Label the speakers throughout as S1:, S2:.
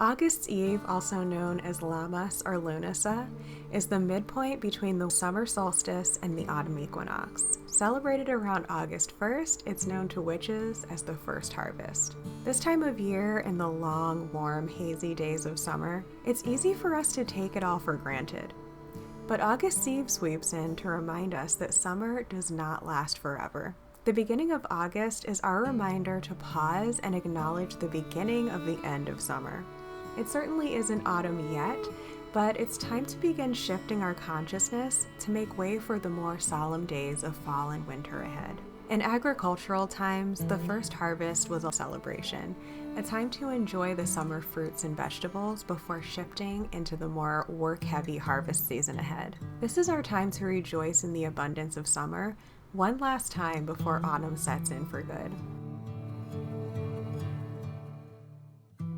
S1: August's Eve, also known as Lammas or Lughnasadh, is the midpoint between the summer solstice and the autumn equinox. Celebrated around August 1st, it's known to witches as the first harvest. This time of year, in the long, warm, hazy days of summer, it's easy for us to take it all for granted. But August's Eve sweeps in to remind us that summer does not last forever. The beginning of August is our reminder to pause and acknowledge the beginning of the end of summer. It certainly isn't autumn yet, but it's time to begin shifting our consciousness to make way for the more solemn days of fall and winter ahead. In agricultural times, the first harvest was a celebration, a time to enjoy the summer fruits and vegetables before shifting into the more work-heavy harvest season ahead. This is our time to rejoice in the abundance of summer, one last time before autumn sets in for good.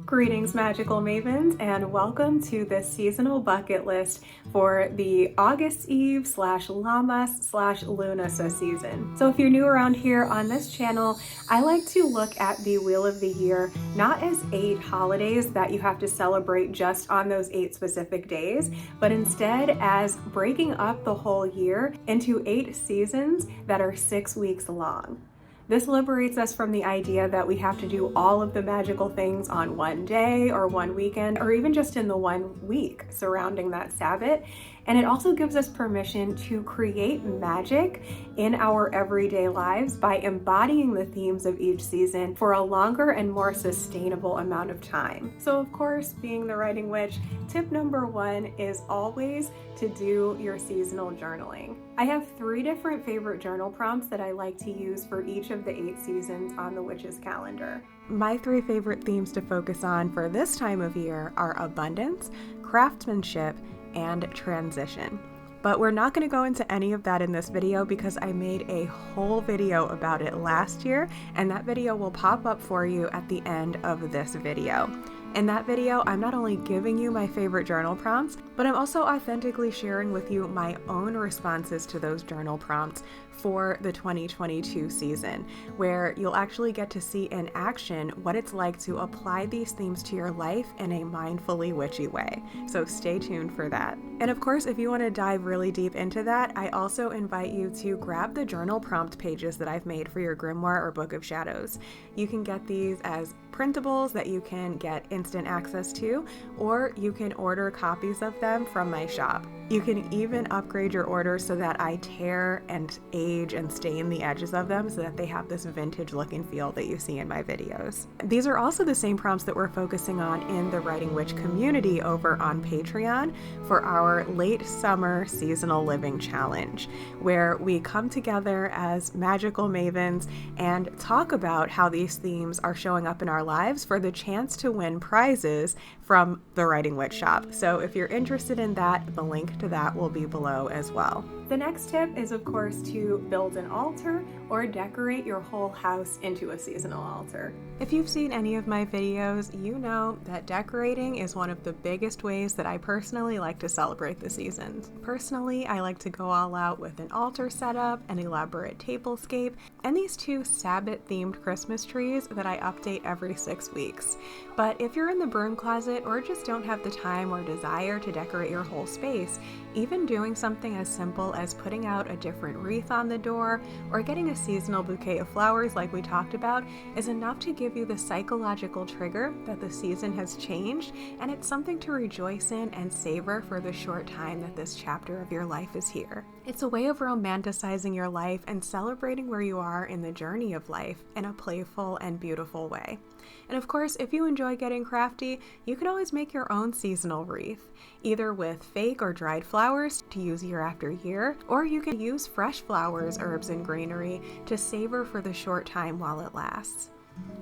S1: Greetings, magical mavens, and welcome to the seasonal bucket list for the August Eve / Lammas / Lughnasadh season. So if you're new around here on this channel, I like to look at the wheel of the year not as 8 holidays that you have to celebrate just on those 8 specific days, but instead as breaking up the whole year into 8 seasons that are 6 weeks long. This liberates us from the idea that we have to do all of the magical things on one day or one weekend, or even just in the 1 week surrounding that Sabbat. And it also gives us permission to create magic in our everyday lives by embodying the themes of each season for a longer and more sustainable amount of time. So of course, being the writing witch, tip number 1 is always to do your seasonal journaling. I have 3 different favorite journal prompts that I like to use for each of the 8 seasons on the witch's calendar. My 3 favorite themes to focus on for this time of year are abundance, craftsmanship, and transition. But we're not going to go into any of that in this video because I made a whole video about it last year, and that video will pop up for you at the end of this video. In that video, I'm not only giving you my favorite journal prompts, but I'm also authentically sharing with you my own responses to those journal prompts for the 2022 season, where you'll actually get to see in action what it's like to apply these themes to your life in a mindfully witchy way. So stay tuned for that. And of course, if you want to dive really deep into that, I also invite you to grab the journal prompt pages that I've made for your grimoire or book of shadows. You can get these as printables that you can get instant access to, or you can order copies of them from my shop. You can even upgrade your order so that I tear and age and stain the edges of them so that they have this vintage look and feel that you see in my videos. These are also the same prompts that we're focusing on in the Writing Witch community over on Patreon for our late summer seasonal living challenge, where we come together as magical mavens and talk about how these themes are showing up in our lives for the chance to win prizes from the Writing Witch shop. So if you're interested in that, the link to that will be below as well. The next tip is, of course, to build an altar or decorate your whole house into a seasonal altar. If you've seen any of my videos, you know that decorating is one of the biggest ways that I personally like to celebrate the seasons. Personally, I like to go all out with an altar setup, an elaborate tablescape, and these 2 Sabbat-themed Christmas trees that I update every 6 weeks. But if you're in the broom closet or just don't have the time or desire to decorate your whole space, even doing something as simple as putting out a different wreath on the door or getting a seasonal bouquet of flowers like we talked about is enough to give you the psychological trigger that the season has changed, and it's something to rejoice in and savor for the short time that this chapter of your life is here. It's a way of romanticizing your life and celebrating where you are in the journey of life in a playful and beautiful way. And of course, if you enjoy getting crafty, you can always make your own seasonal wreath, either with fake or dried flowers to use year after year, or you can use fresh flowers, herbs, and greenery to savor for the short time while it lasts.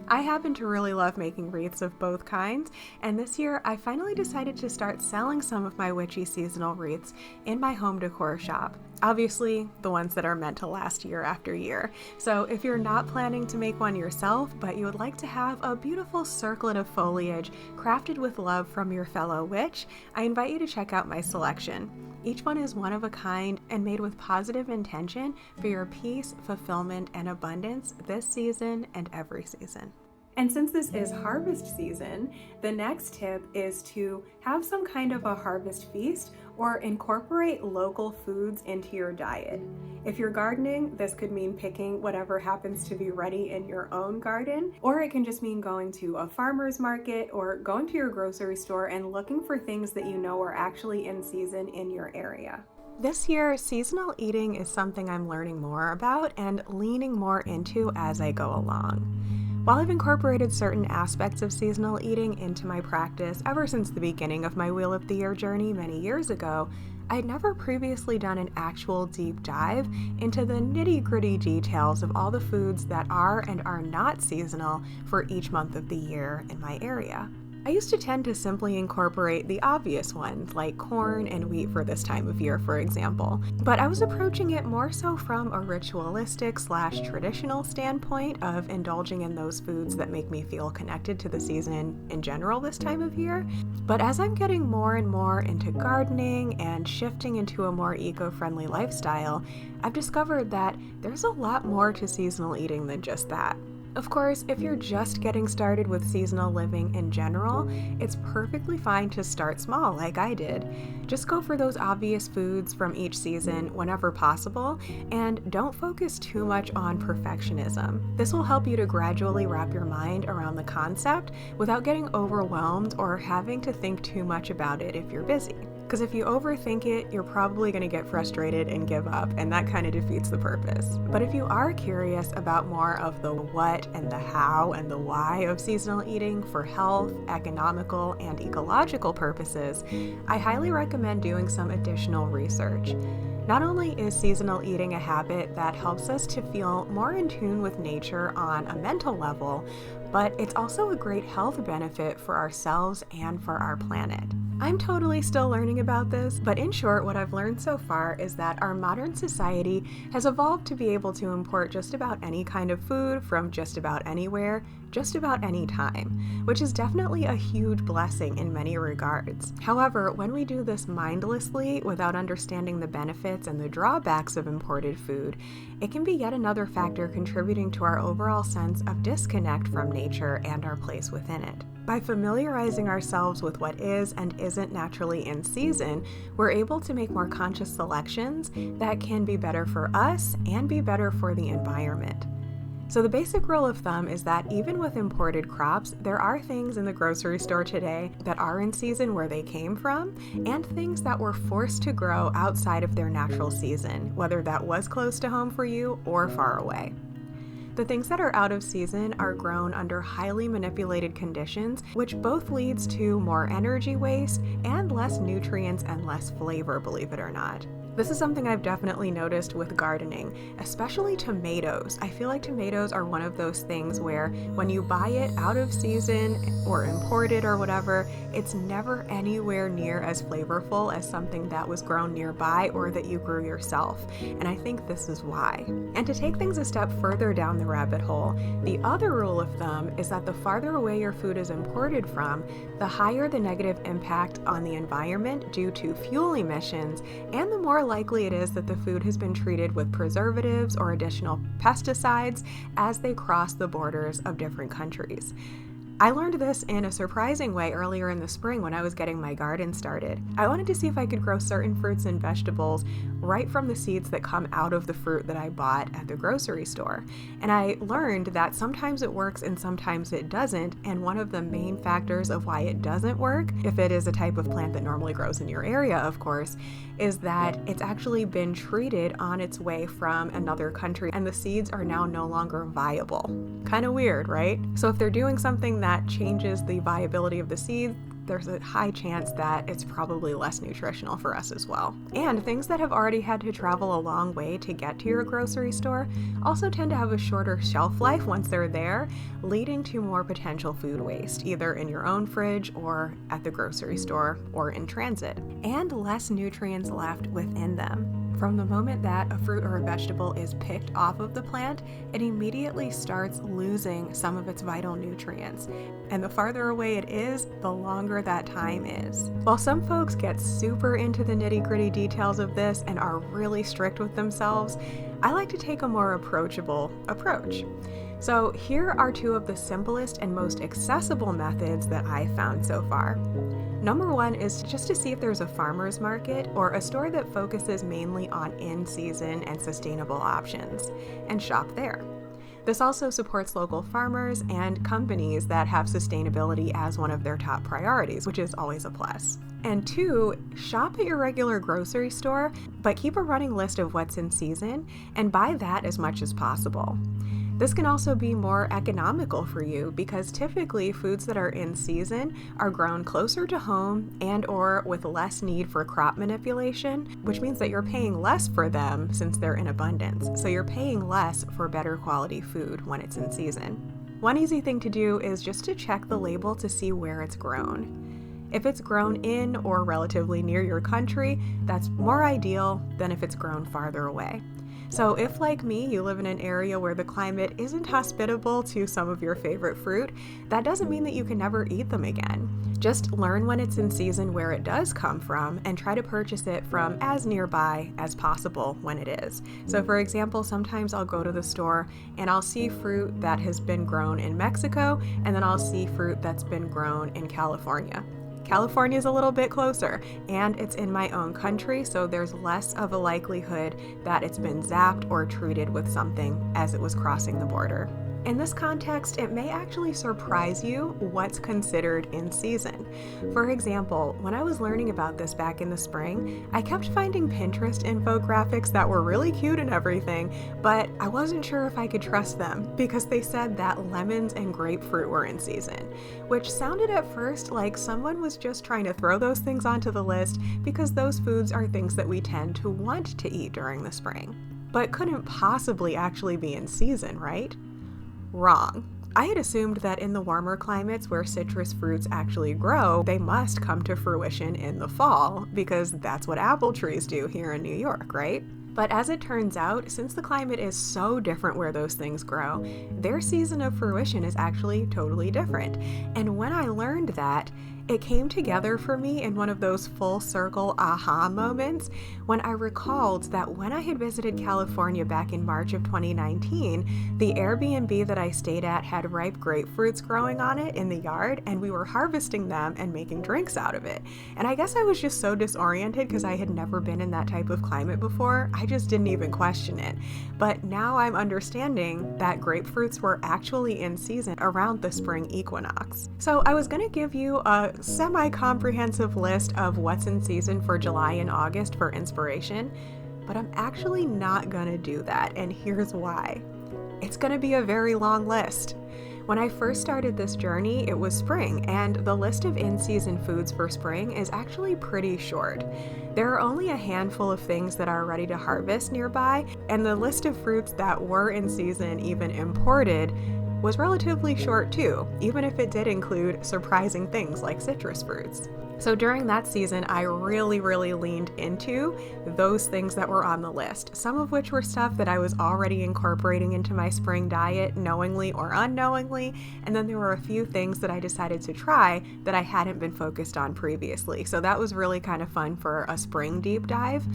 S1: I happen to really love making wreaths of both kinds, and this year I finally decided to start selling some of my witchy seasonal wreaths in my home decor shop. Obviously, the ones that are meant to last year after year. So if you're not planning to make one yourself, but you would like to have a beautiful circlet of foliage crafted with love from your fellow witch, I invite you to check out my selection. Each one is one of a kind and made with positive intention for your peace, fulfillment, and abundance this season and every season. And since this is harvest season, the next tip is to have some kind of a harvest feast or incorporate local foods into your diet. If you're gardening, this could mean picking whatever happens to be ready in your own garden, or it can just mean going to a farmer's market or going to your grocery store and looking for things that you know are actually in season in your area. This year, seasonal eating is something I'm learning more about and leaning more into as I go along. While I've incorporated certain aspects of seasonal eating into my practice ever since the beginning of my Wheel of the Year journey many years ago, I had never previously done an actual deep dive into the nitty-gritty details of all the foods that are and are not seasonal for each month of the year in my area. I used to tend to simply incorporate the obvious ones, like corn and wheat for this time of year, for example. But I was approaching it more so from a ritualistic/traditional standpoint of indulging in those foods that make me feel connected to the season in general this time of year. But as I'm getting more and more into gardening and shifting into a more eco-friendly lifestyle, I've discovered that there's a lot more to seasonal eating than just that. Of course, if you're just getting started with seasonal living in general, it's perfectly fine to start small like I did. Just go for those obvious foods from each season whenever possible, and don't focus too much on perfectionism. This will help you to gradually wrap your mind around the concept without getting overwhelmed or having to think too much about it if you're busy. Because if you overthink it, you're probably going to get frustrated and give up, and that kind of defeats the purpose. But if you are curious about more of the what and the how and the why of seasonal eating for health, economical, and ecological purposes, I highly recommend doing some additional research. Not only is seasonal eating a habit that helps us to feel more in tune with nature on a mental level, but it's also a great health benefit for ourselves and for our planet. I'm totally still learning about this, but in short, what I've learned so far is that our modern society has evolved to be able to import just about any kind of food from just about anywhere, just about any time, which is definitely a huge blessing in many regards. However, when we do this mindlessly without understanding the benefits and the drawbacks of imported food, it can be yet another factor contributing to our overall sense of disconnect from nature and our place within it. By familiarizing ourselves with what is and isn't naturally in season, we're able to make more conscious selections that can be better for us and be better for the environment. So the basic rule of thumb is that even with imported crops, there are things in the grocery store today that are in season where they came from, and things that were forced to grow outside of their natural season, whether that was close to home for you or far away. The things that are out of season are grown under highly manipulated conditions, which both leads to more energy waste and less nutrients and less flavor, believe it or not. This is something I've definitely noticed with gardening, especially tomatoes. I feel like tomatoes are one of those things where when you buy it out of season or imported or whatever, it's never anywhere near as flavorful as something that was grown nearby or that you grew yourself. And I think this is why. And to take things a step further down the rabbit hole, the other rule of thumb is that the farther away your food is imported from, the higher the negative impact on the environment due to fuel emissions, and the more likely it is that the food has been treated with preservatives or additional pesticides as they cross the borders of different countries. I learned this in a surprising way earlier in the spring when I was getting my garden started. I wanted to see if I could grow certain fruits and vegetables right from the seeds that come out of the fruit that I bought at the grocery store. And I learned that sometimes it works and sometimes it doesn't, and one of the main factors of why it doesn't work, if it is a type of plant that normally grows in your area, of course, is that it's actually been treated on its way from another country and the seeds are now no longer viable. Kind of weird, right? So if they're doing something that changes the viability of the seed, there's a high chance that it's probably less nutritional for us as well. And things that have already had to travel a long way to get to your grocery store also tend to have a shorter shelf life once they're there, leading to more potential food waste, either in your own fridge or at the grocery store or in transit, and less nutrients left within them. From the moment that a fruit or a vegetable is picked off of the plant, it immediately starts losing some of its vital nutrients. And the farther away it is, the longer that time is. While some folks get super into the nitty-gritty details of this and are really strict with themselves, I like to take a more approachable approach. So here are two of the simplest and most accessible methods that I've found so far. Number one is just to see if there's a farmer's market or a store that focuses mainly on in-season and sustainable options, and shop there. This also supports local farmers and companies that have sustainability as one of their top priorities, which is always a plus. And two, shop at your regular grocery store, but keep a running list of what's in season and buy that as much as possible. This can also be more economical for you because typically foods that are in season are grown closer to home and or with less need for crop manipulation, which means that you're paying less for them since they're in abundance. So you're paying less for better quality food when it's in season. One easy thing to do is just to check the label to see where it's grown. If it's grown in or relatively near your country, that's more ideal than if it's grown farther away. So if, like me, you live in an area where the climate isn't hospitable to some of your favorite fruit, that doesn't mean that you can never eat them again. Just learn when it's in season where it does come from and try to purchase it from as nearby as possible when it is. So for example, sometimes I'll go to the store and I'll see fruit that has been grown in Mexico, and then I'll see fruit that's been grown in California. California is a little bit closer, and it's in my own country, so there's less of a likelihood that it's been zapped or treated with something as it was crossing the border. In this context, it may actually surprise you what's considered in season. For example, when I was learning about this back in the spring, I kept finding Pinterest infographics that were really cute and everything, but I wasn't sure if I could trust them because they said that lemons and grapefruit were in season, which sounded at first like someone was just trying to throw those things onto the list because those foods are things that we tend to want to eat during the spring, but couldn't possibly actually be in season, right? Wrong. I had assumed that in the warmer climates where citrus fruits actually grow, they must come to fruition in the fall because that's what apple trees do here in New York, right? But as it turns out, since the climate is so different where those things grow, their season of fruition is actually totally different. And when I learned that, it came together for me in one of those full circle aha moments when I recalled that when I had visited California back in March of 2019, the Airbnb that I stayed at had ripe grapefruits growing on it in the yard, and we were harvesting them and making drinks out of it. And I guess I was just so disoriented because I had never been in that type of climate before, I just didn't even question it. But now I'm understanding that grapefruits were actually in season around the spring equinox. So I was going to give you a semi-comprehensive list of what's in season for July and August for inspiration, but I'm actually not gonna do that, and here's why. It's gonna be a very long list. When I first started this journey, it was spring, and the list of in-season foods for spring is actually pretty short. There are only a handful of things that are ready to harvest nearby, and the list of fruits that were in season, even imported, was relatively short too, even if it did include surprising things like citrus fruits. So during that season, I really leaned into those things that were on the list, some of which were stuff that I was already incorporating into my spring diet, knowingly or unknowingly, and then there were a few things that I decided to try that I hadn't been focused on previously. So that was really kind of fun for a spring deep dive.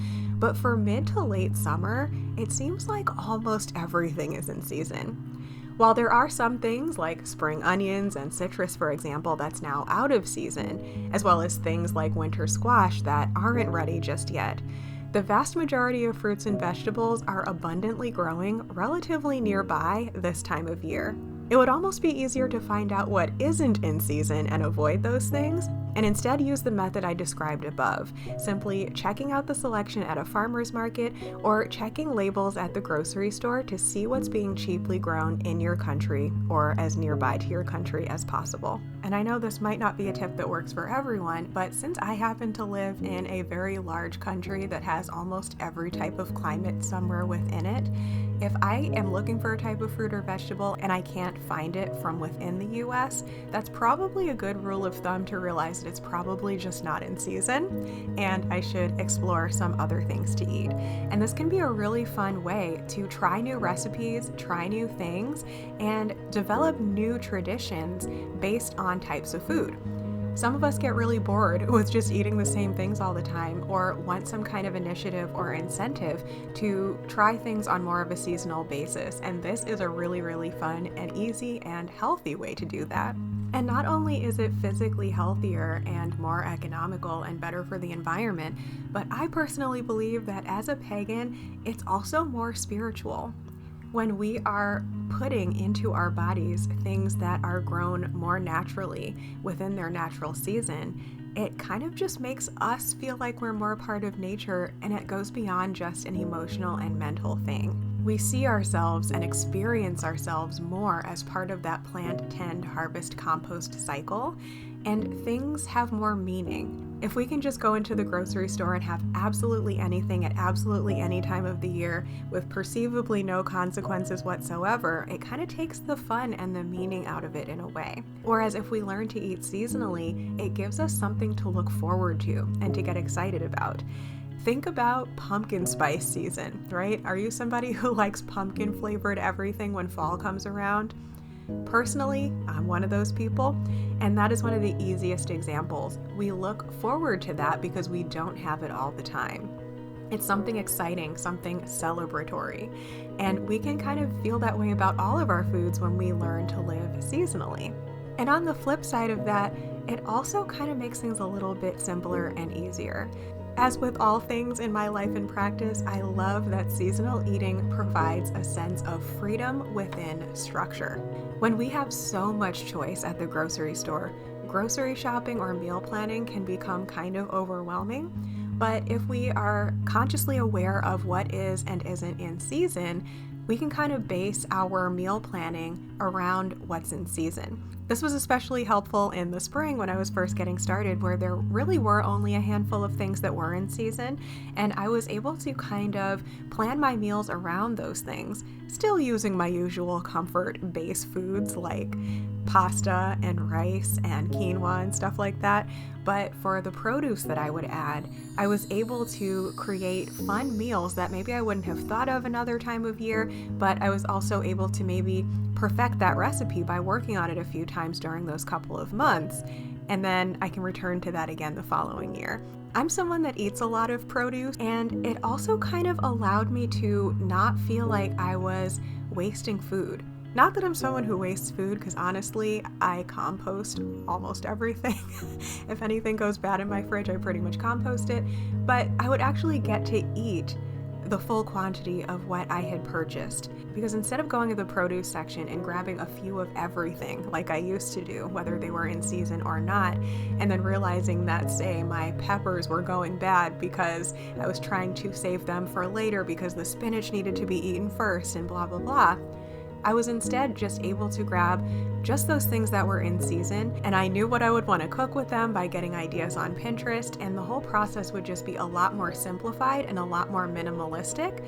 S1: But for mid to late summer, it seems like almost everything is in season. While there are some things like spring onions and citrus, for example, that's now out of season, as well as things like winter squash that aren't ready just yet, the vast majority of fruits and vegetables are abundantly growing relatively nearby this time of year. It would almost be easier to find out what isn't in season and avoid those things, and instead use the method I described above, simply checking out the selection at a farmer's market or checking labels at the grocery store to see what's being cheaply grown in your country or as nearby to your country as possible. And I know this might not be a tip that works for everyone, but since I happen to live in a very large country that has almost every type of climate somewhere within it, if I am looking for a type of fruit or vegetable and I can't find it from within the US, that's probably a good rule of thumb to realize that it's probably just not in season and I should explore some other things to eat. And this can be a really fun way to try new recipes, try new things, and develop new traditions based on types of food. Some of us get really bored with just eating the same things all the time, or want some kind of initiative or incentive to try things on more of a seasonal basis. And this is a really, really fun and easy and healthy way to do that. And not only is it physically healthier and more economical and better for the environment, but I personally believe that as a pagan, it's also more spiritual. When we are putting into our bodies things that are grown more naturally within their natural season, it kind of just makes us feel like we're more part of nature, and it goes beyond just an emotional and mental thing. We see ourselves and experience ourselves more as part of that plant, tend, harvest, compost cycle, and things have more meaning. If we can just go into the grocery store and have absolutely anything at absolutely any time of the year with perceivably no consequences whatsoever, it kind of takes the fun and the meaning out of it in a way. Whereas if we learn to eat seasonally, it gives us something to look forward to and to get excited about. Think about pumpkin spice season, right? Are you somebody who likes pumpkin flavored everything when fall comes around? Personally, I'm one of those people, and that is one of the easiest examples. We look forward to that because we don't have it all the time. It's something exciting, something celebratory, and we can kind of feel that way about all of our foods when we learn to live seasonally. And on the flip side of that, it also kind of makes things a little bit simpler and easier. As with all things in my life and practice, I love that seasonal eating provides a sense of freedom within structure. When we have so much choice at the grocery store, grocery shopping or meal planning can become kind of overwhelming. But if we are consciously aware of what is and isn't in season, we can kind of base our meal planning around what's in season. This was especially helpful in the spring when I was first getting started, where there really were only a handful of things that were in season, and I was able to kind of plan my meals around those things, still using my usual comfort base foods like pasta and rice and quinoa and stuff like that. But for the produce that I would add, I was able to create fun meals that maybe I wouldn't have thought of another time of year, but I was also able to maybe perfect that recipe by working on it a few times during those couple of months, and then I can return to that again the following year. I'm someone that eats a lot of produce, and it also kind of allowed me to not feel like I was wasting food. Not that I'm someone who wastes food, because honestly, I compost almost everything. If anything goes bad in my fridge, I pretty much compost it. But I would actually get to eat the full quantity of what I had purchased, because instead of going to the produce section and grabbing a few of everything like I used to do, whether they were in season or not, and then realizing that, say, my peppers were going bad because I was trying to save them for later because the spinach needed to be eaten first and blah blah blah, I was instead just able to grab just those things that were in season, and I knew what I would want to cook with them by getting ideas on Pinterest, and the whole process would just be a lot more simplified and a lot more minimalistic.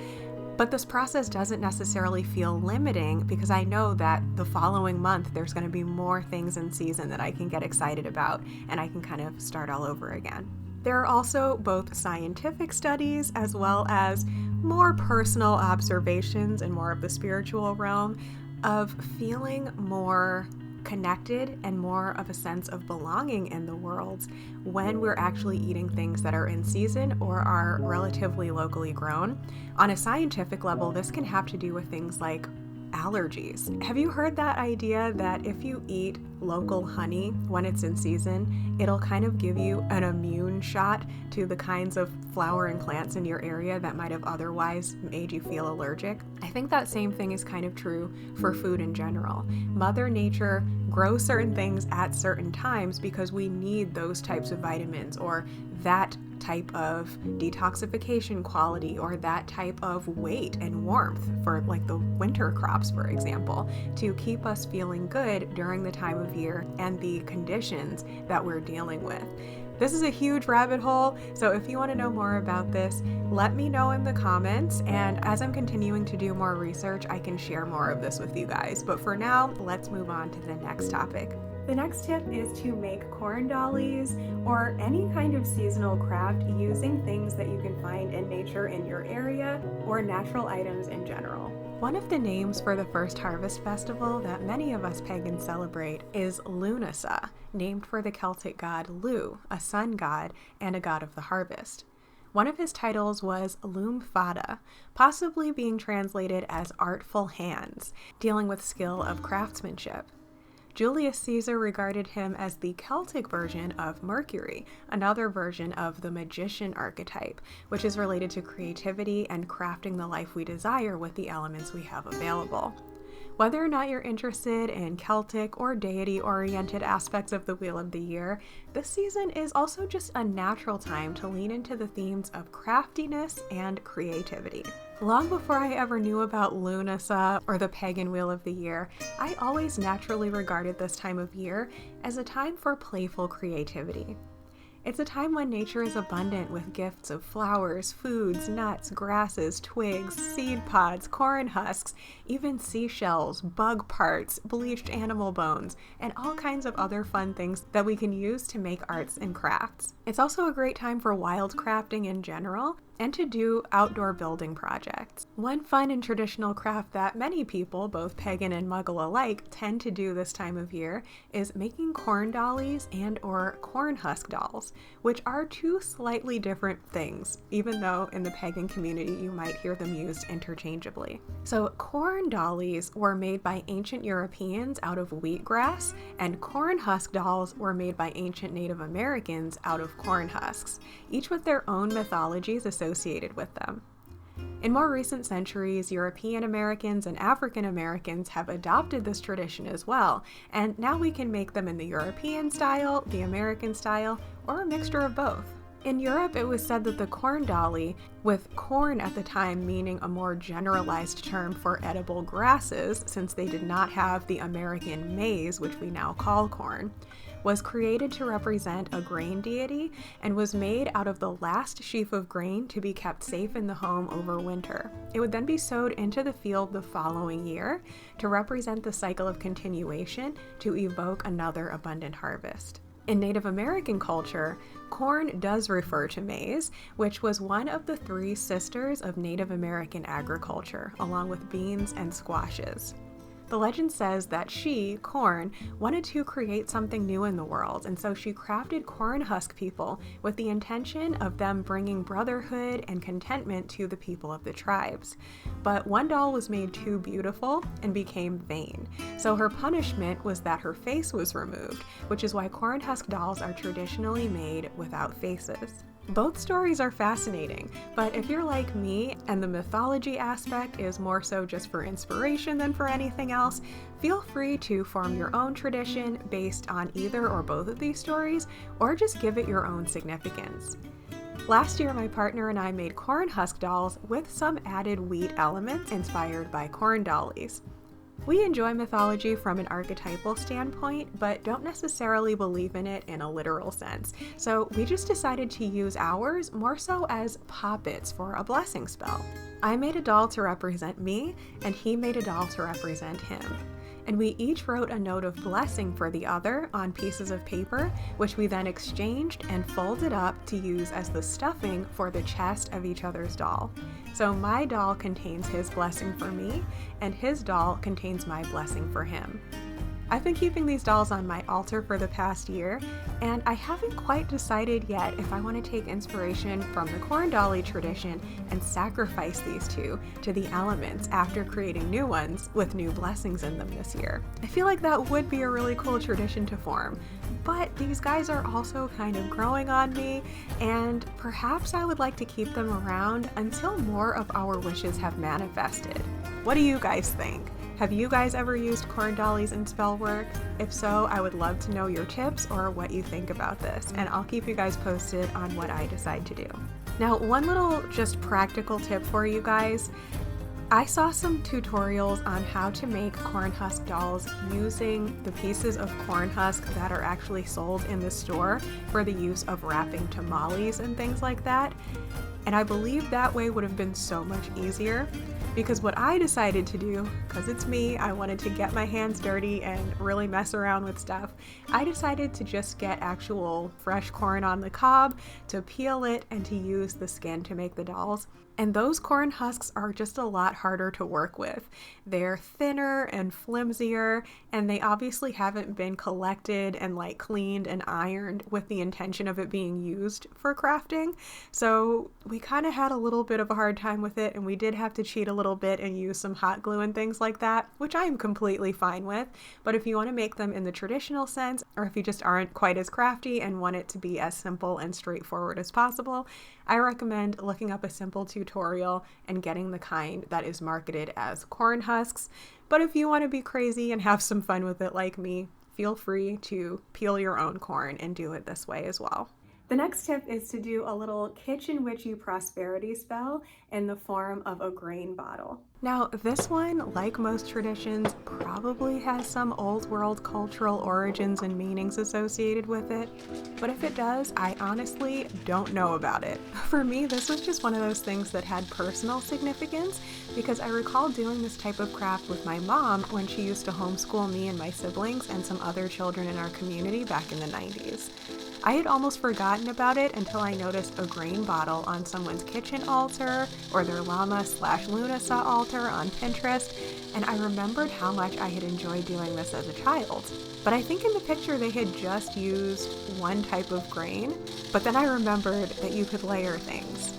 S1: But this process doesn't necessarily feel limiting, because I know that the following month there's going to be more things in season that I can get excited about, and I can kind of start all over again. There are also both scientific studies as well as more personal observations in more of the spiritual realm of feeling more connected and more of a sense of belonging in the world when we're actually eating things that are in season or are relatively locally grown. On a scientific level, this can have to do with things like allergies. Have you heard that idea that if you eat local honey when it's in season, it'll kind of give you an immune shot to the kinds of flowering plants in your area that might have otherwise made you feel allergic? I think that same thing is kind of true for food in general. Mother Nature grows certain things at certain times because we need those types of vitamins or that type of detoxification quality or that type of weight and warmth for like the winter crops, for example, to keep us feeling good during the time of year and the conditions that we're dealing with. This is a huge rabbit hole, so if you want to know more about this, let me know in the comments, and as I'm continuing to do more research, I can share more of this with you guys. But for now, let's move on to the next topic. The next tip is to make corn dollies or any kind of seasonal craft using things that you can find in nature in your area or natural items in general. One of the names for the first harvest festival that many of us pagans celebrate is Lughnasadh, named for the Celtic god Lugh, a sun god and a god of the harvest. One of his titles was Lum Fada, possibly being translated as artful hands, dealing with skill of craftsmanship. Julius Caesar regarded him as the Celtic version of Mercury, another version of the magician archetype, which is related to creativity and crafting the life we desire with the elements we have available. Whether or not you're interested in Celtic or deity-oriented aspects of the Wheel of the Year, this season is also just a natural time to lean into the themes of craftiness and creativity. Long before I ever knew about Lughnasadh or the pagan Wheel of the Year, I always naturally regarded this time of year as a time for playful creativity. It's a time when nature is abundant with gifts of flowers, foods, nuts, grasses, twigs, seed pods, corn husks, even seashells, bug parts, bleached animal bones, and all kinds of other fun things that we can use to make arts and crafts. It's also a great time for wild crafting in general and to do outdoor building projects. One fun and traditional craft that many people, both pagan and muggle alike, tend to do this time of year is making corn dollies and or corn husk dolls, which are two slightly different things, even though in the pagan community you might hear them used interchangeably. So corn dollies were made by ancient Europeans out of wheatgrass, and corn husk dolls were made by ancient Native Americans out of corn husks, each with their own mythologies associated with them. In more recent centuries, European Americans and African Americans have adopted this tradition as well, and now we can make them in the European style, the American style, or a mixture of both. In Europe, it was said that the corn dolly, with corn at the time meaning a more generalized term for edible grasses, since they did not have the American maize, which we now call corn, was created to represent a grain deity and was made out of the last sheaf of grain to be kept safe in the home over winter. It would then be sowed into the field the following year to represent the cycle of continuation to evoke another abundant harvest. In Native American culture, corn does refer to maize, which was one of the three sisters of Native American agriculture, along with beans and squashes. The legend says that she, Corn, wanted to create something new in the world, and so she crafted corn husk people with the intention of them bringing brotherhood and contentment to the people of the tribes. But one doll was made too beautiful and became vain, so her punishment was that her face was removed, which is why corn husk dolls are traditionally made without faces. Both stories are fascinating, but if you're like me and the mythology aspect is more so just for inspiration than for anything else, feel free to form your own tradition based on either or both of these stories, or just give it your own significance. Last year, my partner and I made corn husk dolls with some added wheat elements inspired by corn dollies. We enjoy mythology from an archetypal standpoint, but don't necessarily believe in it in a literal sense, so we just decided to use ours more so as poppets for a blessing spell. I made a doll to represent me, and he made a doll to represent him. And we each wrote a note of blessing for the other on pieces of paper, which we then exchanged and folded up to use as the stuffing for the chest of each other's doll. So my doll contains his blessing for me, and his doll contains my blessing for him. I've been keeping these dolls on my altar for the past year, and I haven't quite decided yet if I want to take inspiration from the corn dolly tradition and sacrifice these two to the elements after creating new ones with new blessings in them this year. I feel like that would be a really cool tradition to form, but these guys are also kind of growing on me, and perhaps I would like to keep them around until more of our wishes have manifested. What do you guys think? Have you guys ever used corn dollies in spell work? If so, I would love to know your tips or what you think about this, and I'll keep you guys posted on what I decide to do. Now, one little just practical tip for you guys. I saw some tutorials on how to make corn husk dolls using the pieces of corn husk that are actually sold in the store for the use of wrapping tamales and things like that. And I believe that way would have been so much easier, because what I decided to do, because it's me, I wanted to get my hands dirty and really mess around with stuff, I decided to just get actual fresh corn on the cob, to peel it, and to use the skin to make the dolls. And those corn husks are just a lot harder to work with. They're thinner and flimsier, and they obviously haven't been collected and like cleaned and ironed with the intention of it being used for crafting. So we kind of had a little bit of a hard time with it, and we did have to cheat a little bit and use some hot glue and things like that, which I am completely fine with. But if you want to make them in the traditional sense, or if you just aren't quite as crafty and want it to be as simple and straightforward as possible, I recommend looking up a simple tutorial and getting the kind that is marketed as corn husks. But if you want to be crazy and have some fun with it like me, feel free to peel your own corn and do it this way as well. The next tip is to do a little kitchen witchy prosperity spell in the form of a grain bottle. Now, this one, like most traditions, probably has some old world cultural origins and meanings associated with it, but if it does, I honestly don't know about it. For me, this was just one of those things that had personal significance because I recall doing this type of craft with my mom when she used to homeschool me and my siblings and some other children in our community back in the 90s. I had almost forgotten about it until I noticed a grain bottle on someone's kitchen altar or their Lammas/Lughnasadh altar on Pinterest, and I remembered how much I had enjoyed doing this as a child. But I think in the picture they had just used one type of grain, but then I remembered that you could layer things.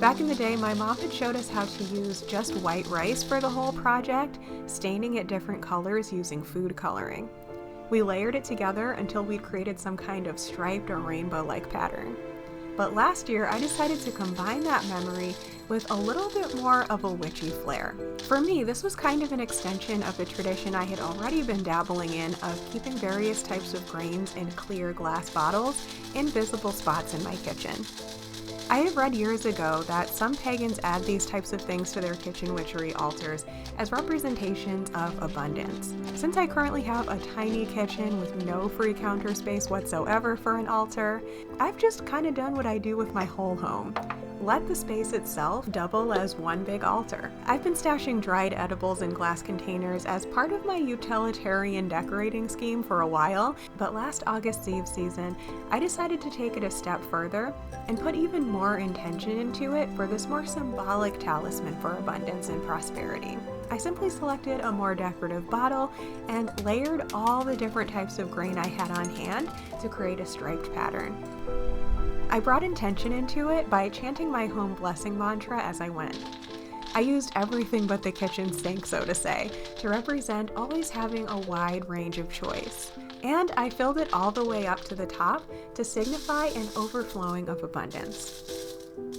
S1: Back in the day, my mom had showed us how to use just white rice for the whole project, staining it different colors using food coloring. We layered it together until we'd created some kind of striped or rainbow-like pattern. But last year, I decided to combine that memory with a little bit more of a witchy flair. For me, this was kind of an extension of the tradition I had already been dabbling in of keeping various types of grains in clear glass bottles in visible spots in my kitchen. I had read years ago that some pagans add these types of things to their kitchen witchery altars as representations of abundance. Since I currently have a tiny kitchen with no free counter space whatsoever for an altar, I've just kind of done what I do with my whole home. Let the space itself double as one big altar. I've been stashing dried edibles in glass containers as part of my utilitarian decorating scheme for a while, but last August Eve season, I decided to take it a step further and put even more intention into it for this more symbolic talisman for abundance and prosperity. I simply selected a more decorative bottle and layered all the different types of grain I had on hand to create a striped pattern. I brought intention into it by chanting my home blessing mantra as I went. I used everything but the kitchen sink, so to say, to represent always having a wide range of choice. And I filled it all the way up to the top to signify an overflowing of abundance.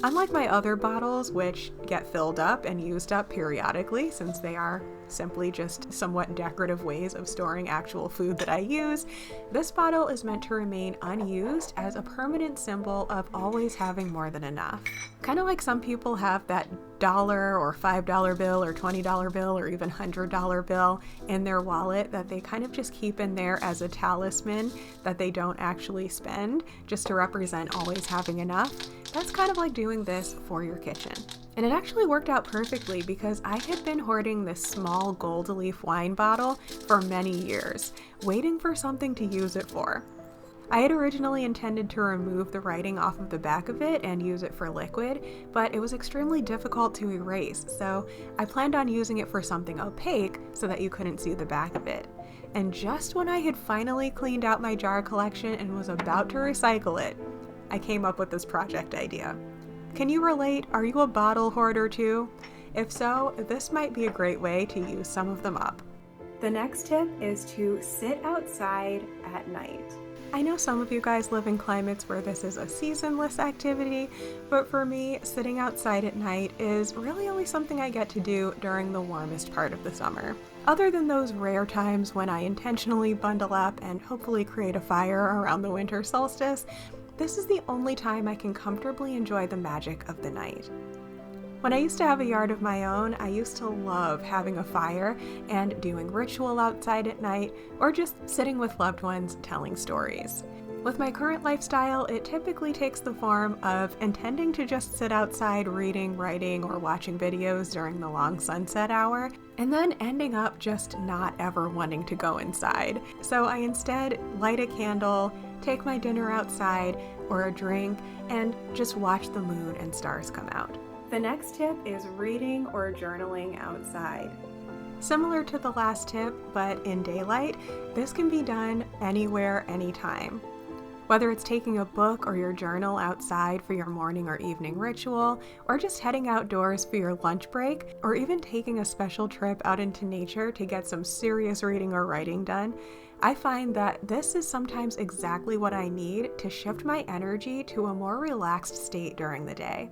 S1: Unlike my other bottles, which get filled up and used up periodically since they are simply just somewhat decorative ways of storing actual food that I use, this bottle is meant to remain unused as a permanent symbol of always having more than enough. Kind of like some people have that $1 or $5 bill or $20 bill or even $100 bill in their wallet that they kind of just keep in there as a talisman that they don't actually spend just to represent always having enough. That's kind of like doing this for your kitchen. And it actually worked out perfectly because I had been hoarding this small gold leaf wine bottle for many years, waiting for something to use it for. I had originally intended to remove the writing off of the back of it and use it for liquid, but it was extremely difficult to erase, so I planned on using it for something opaque so that you couldn't see the back of it. And just when I had finally cleaned out my jar collection and was about to recycle it, I came up with this project idea. Can you relate? Are you a bottle hoarder too? If so, this might be a great way to use some of them up. The next tip is to sit outside at night. I know some of you guys live in climates where this is a seasonless activity, but for me, sitting outside at night is really only something I get to do during the warmest part of the summer. Other than those rare times when I intentionally bundle up and hopefully create a fire around the winter solstice, this is the only time I can comfortably enjoy the magic of the night. When I used to have a yard of my own, I used to love having a fire and doing ritual outside at night, or just sitting with loved ones telling stories. With my current lifestyle, it typically takes the form of intending to just sit outside reading, writing, or watching videos during the long sunset hour, and then ending up just not ever wanting to go inside. So I instead light a candle, take my dinner outside or a drink, and just watch the moon and stars come out. The next tip is reading or journaling outside. Similar to the last tip, but in daylight, this can be done anywhere, anytime. Whether it's taking a book or your journal outside for your morning or evening ritual, or just heading outdoors for your lunch break, or even taking a special trip out into nature to get some serious reading or writing done, I find that this is sometimes exactly what I need to shift my energy to a more relaxed state during the day.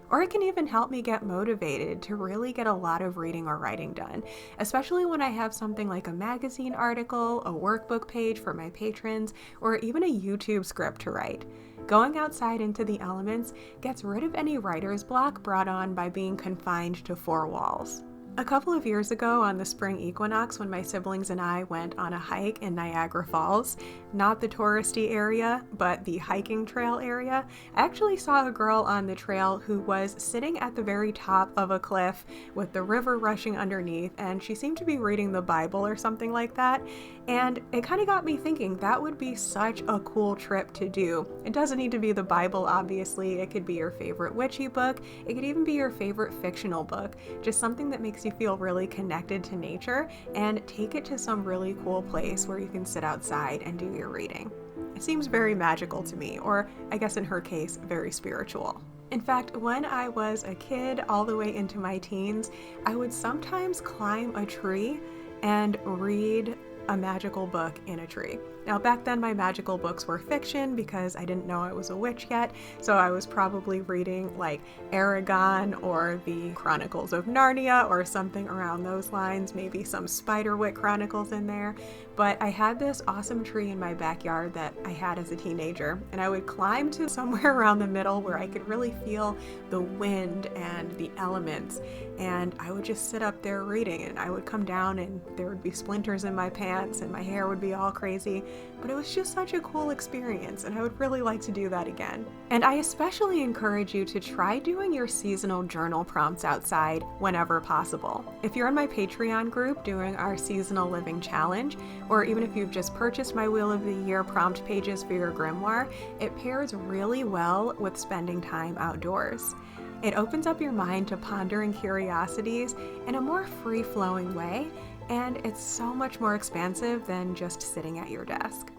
S1: Or it can even help me get motivated to really get a lot of reading or writing done, especially when I have something like a magazine article, a workbook page for my patrons, or even a YouTube script to write. Going outside into the elements gets rid of any writer's block brought on by being confined to four walls. A couple of years ago on the spring equinox, when my siblings and I went on a hike in Niagara Falls, not the touristy area, but the hiking trail area, I actually saw a girl on the trail who was sitting at the very top of a cliff with the river rushing underneath, and she seemed to be reading the Bible or something like that. And it kind of got me thinking that would be such a cool trip to do. It doesn't need to be the Bible, obviously. It could be your favorite witchy book. It could even be your favorite fictional book. Just something that makes you feel really connected to nature, and take it to some really cool place where you can sit outside and do your reading. It seems very magical to me, or I guess in her case, very spiritual. In fact, when I was a kid all the way into my teens, I would sometimes climb a tree and read a magical book in a tree. Now, back then my magical books were fiction because I didn't know I was a witch yet, so I was probably reading like Aragon or the Chronicles of Narnia or something around those lines, maybe some Spiderwick Chronicles in there. But I had this awesome tree in my backyard that I had as a teenager, and I would climb to somewhere around the middle where I could really feel the wind and the elements, and I would just sit up there reading, and I would come down and there would be splinters in my pants and my hair would be all crazy. But it was just such a cool experience, and I would really like to do that again. And I especially encourage you to try doing your seasonal journal prompts outside whenever possible. If you're in my Patreon group doing our seasonal living challenge, or even if you've just purchased my Wheel of the Year prompt pages for your grimoire, it pairs really well with spending time outdoors. It opens up your mind to pondering curiosities in a more free-flowing way, and it's so much more expansive than just sitting at your desk.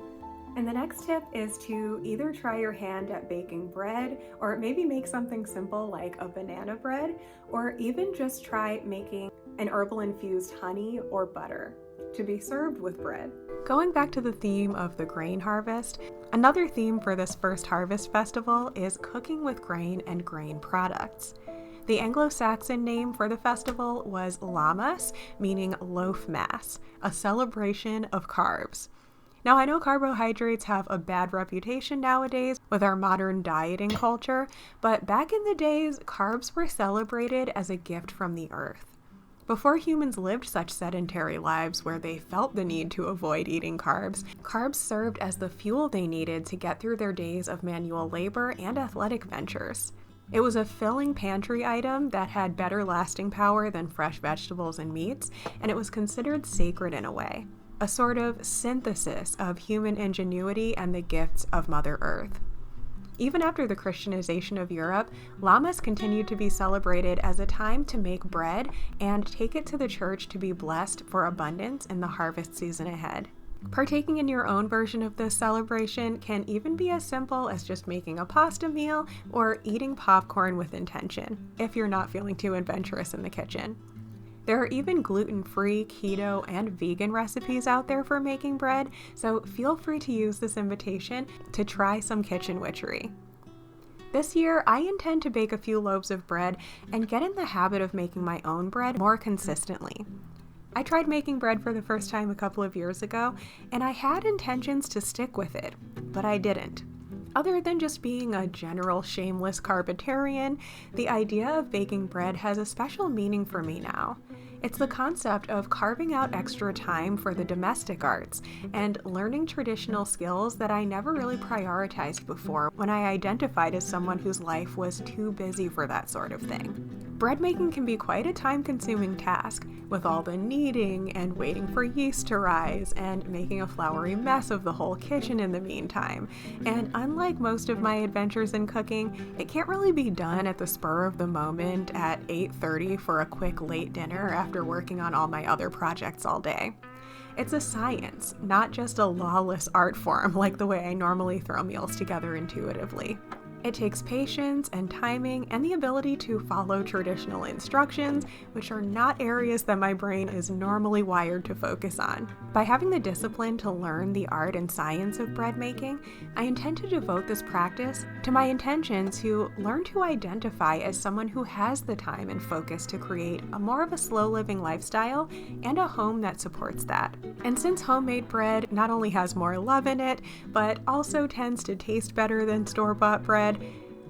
S1: And the next tip is to either try your hand at baking bread, or maybe make something simple like a banana bread, or even just try making an herbal infused honey or butter to be served with bread. Going back to the theme of the grain harvest, another theme for this first harvest festival is cooking with grain and grain products. The Anglo-Saxon name for the festival was Lammas, meaning loaf mass, a celebration of carbs. Now, I know carbohydrates have a bad reputation nowadays with our modern dieting culture, but back in the days, carbs were celebrated as a gift from the earth. Before humans lived such sedentary lives where they felt the need to avoid eating carbs, carbs served as the fuel they needed to get through their days of manual labor and athletic ventures. It was a filling pantry item that had better lasting power than fresh vegetables and meats, and it was considered sacred in a way, a sort of synthesis of human ingenuity and the gifts of Mother Earth. Even after the Christianization of Europe, Lammas continued to be celebrated as a time to make bread and take it to the church to be blessed for abundance in the harvest season ahead. Partaking in your own version of this celebration can even be as simple as just making a pasta meal or eating popcorn with intention, if you're not feeling too adventurous in the kitchen. There are even gluten-free, keto, and vegan recipes out there for making bread, so feel free to use this invitation to try some kitchen witchery. This year, I intend to bake a few loaves of bread and get in the habit of making my own bread more consistently. I tried making bread for the first time a couple of years ago, and I had intentions to stick with it, but I didn't. Other than just being a general shameless carbitarian, the idea of baking bread has a special meaning for me now. It's the concept of carving out extra time for the domestic arts and learning traditional skills that I never really prioritized before when I identified as someone whose life was too busy for that sort of thing. Bread making can be quite a time-consuming task, with all the kneading and waiting for yeast to rise and making a floury mess of the whole kitchen in the meantime. And unlike most of my adventures in cooking, it can't really be done at the spur of the moment at 8:30 for a quick late dinner after working on all my other projects all day. It's a science, not just a lawless art form like the way I normally throw meals together intuitively. It takes patience and timing and the ability to follow traditional instructions, which are not areas that my brain is normally wired to focus on. By having the discipline to learn the art and science of bread making, I intend to devote this practice to my intention to learn to identify as someone who has the time and focus to create a more of a slow living lifestyle and a home that supports that. And since homemade bread not only has more love in it, but also tends to taste better than store-bought bread,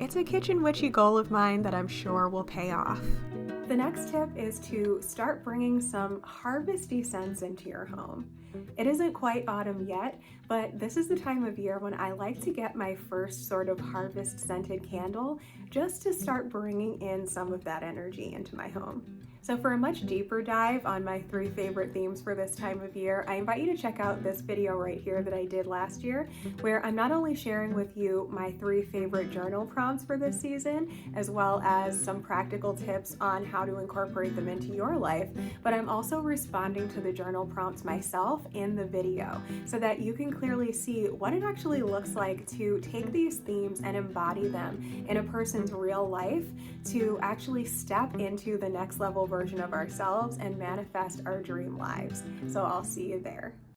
S1: it's a kitchen witchy goal of mine that I'm sure will pay off. The next tip is to start bringing some harvesty scents into your home. It isn't quite autumn yet, but this is the time of year when I like to get my first sort of harvest scented candle just to start bringing in some of that energy into my home. So for a much deeper dive on my 3 favorite themes for this time of year, I invite you to check out this video right here that I did last year, where I'm not only sharing with you my 3 favorite journal prompts for this season, as well as some practical tips on how to incorporate them into your life, but I'm also responding to the journal prompts myself in the video so that you can clearly see what it actually looks like to take these themes and embody them in a person's real life to actually step into the next level version of ourselves and manifest our dream lives. So I'll see you there.